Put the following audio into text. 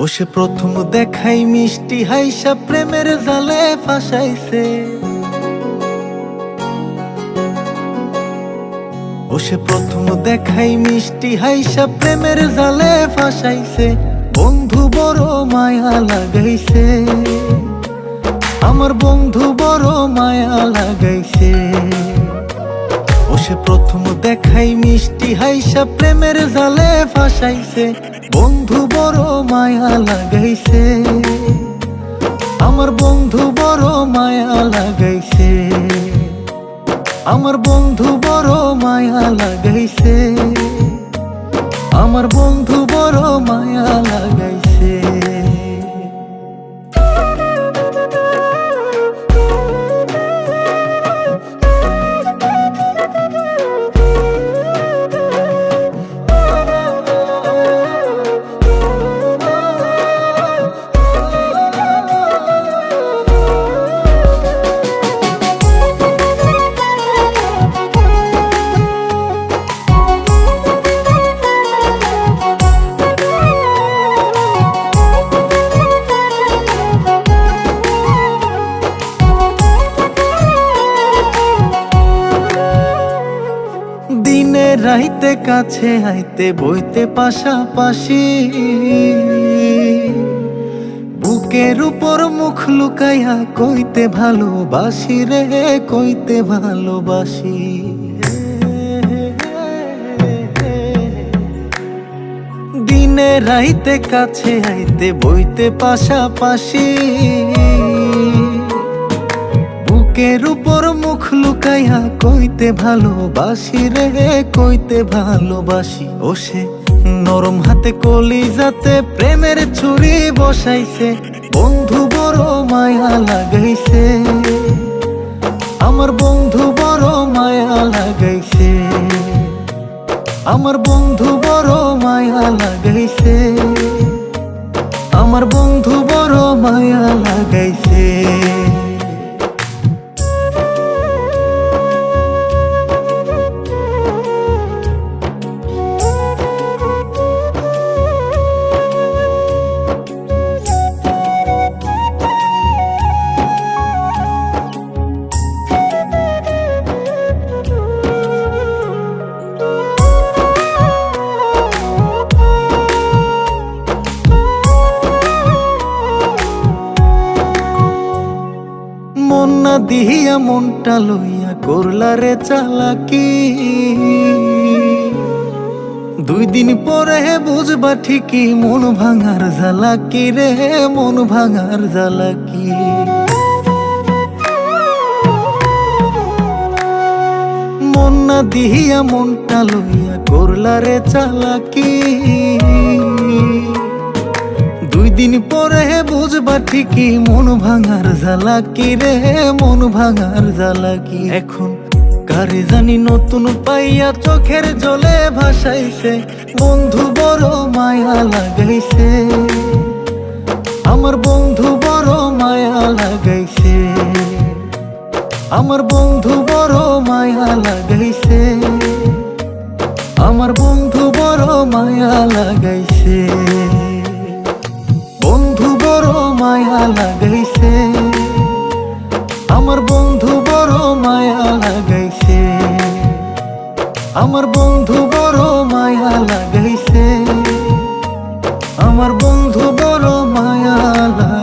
ও সে প্রথম দেখাই মিষ্টি হাইসা প্রেমের জালে ফাঁসাইছে। ও সে প্রথম দেখাই মিষ্টি হাইসা প্রেমের জালে ফাঁসাইছে। বন্ধু বড় মায়া লাগাইছে, আমার বন্ধু বড় মায়া লাগাইছে। ও সে প্রথম দেখাই মিষ্টি হাইসা প্রেমের জালে ফাঁসাইছে। বন্ধু বড় মায়া লাগাইছে, আমার বন্ধু বড় মায়া লাগাইছে। আমার বন্ধু বড় মায়া লাগাইছে, আমার বন্ধু বড় মায়া লাগাইছে। দিনে রাইতে কাছে আইতে বইতে পাশাপাশি, বুকের উপর মুখ লুকাইয়া কইতে ভালোবাসি রে, কইতে ভালোবাসি। দিনে রাইতে কাছে আইতে বইতে পাশাপাশি, বুকের উপর মুখ লুকাইয়া কইতে ভালোবাসি রে, কইতে ভালোবাসি। ও সে নরম হাতে কলিজাতে প্রেমের ছুরি বসাইছে। বন্ধু বড় মায়া লাগাইছে, আমার বন্ধু বড় মায়া লাগাইছে। আমার বন্ধু বড় মায়া লাগাইছে, আমার বন্ধু বড় মায়া লাগাইছে। মন না দিহিয়া মনটা লইয়া করলা রে চালাকি। 2 দিন পরে বুঝবা ঠিকই মন ভাঙার জ্বালাকি রে, মন ভাঙার জ্বালাকি। মন না দিহিয়া মনটা লইয়া করলা রে চালাকি। 2 দিন পরে বুঝবা ঠিকই মন ভাঙার জ্বালাকি রে, মন ভাঙার জ্বালাকি। এখন কারে জানি নতুন পাইয়া চোখের জলে ভাসাইছে। বন্ধু বড় মায়া লাগাইছে, আমার বন্ধু বড় মায়া লাগাইছে। আমার বন্ধু বড় মায়া লাগাইছে, আমার বন্ধু বড় মায়া লাগাইছে। বন্ধু বড় মায়া লাগাইছে, আমার বন্ধু বড় মায়া লাগাইছে। আমার বন্ধু বড় মায়া লাগাইছে, আমার বন্ধু বড় মায়া লাগাইছে।